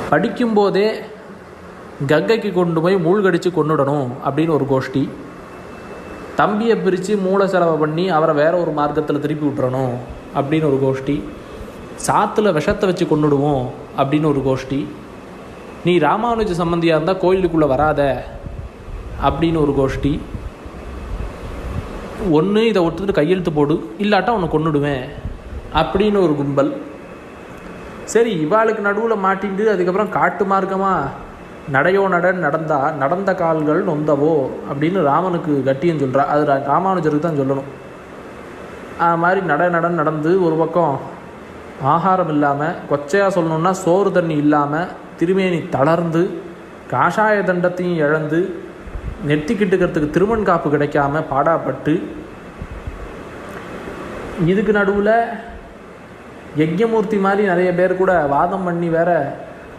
படிக்கும்போதே கங்கைக்கு கொண்டு போய் மூழ்கடித்து கொண்டுடணும் அப்படின்னு ஒரு கோஷ்டி, தம்பியை பிரித்து மூளை செலவை பண்ணி அவரை வேற ஒரு மார்க்கத்தில் திருப்பி விட்டுறணும் அப்படின்னு ஒரு கோஷ்டி, சாத்தில் விஷத்தை வச்சு கொண்டுடுவோம் அப்படின்னு ஒரு கோஷ்டி, நீ ராமானுஜ சம்பந்தியாக இருந்தால் கோயிலுக்குள்ளே வராத அப்படின்னு ஒரு கோஷ்டி, ஒன்று இதை ஒருத்தர் கையெழுத்து போடு இல்லாட்டா உன்னை கொண்டுடுவேன் அப்படின்னு ஒரு கும்பல். சரி, இவாளுக்கு நடுவில் மாட்டிட்டு அதுக்கப்புறம் காட்டு மார்க்கமாக நடையோ நடந்த கால்கள் நொந்தவோ அப்படின்னு ராமனுக்கு கட்டியம் சொல்கிறா. அது ராமானுஜருக்கு தான் சொல்லணும். அது மாதிரி நடந்து ஒரு பக்கம் ஆகாரம் இல்லாமல், கொச்சையாக சொல்லணுன்னா சோறு தண்ணி இல்லாமல், திருமேனி தளர்ந்து, காஷாய தண்டத்தையும் இழந்து, நெத்திக்கிட்டுக்கிறதுக்கு திருமண் காப்பு கிடைக்காம பாடாப்பட்டு, இதுக்கு நடுவில் யஜ்ஞமூர்த்தி மாதிரி நிறைய பேர் கூட வாதம் பண்ணி வேற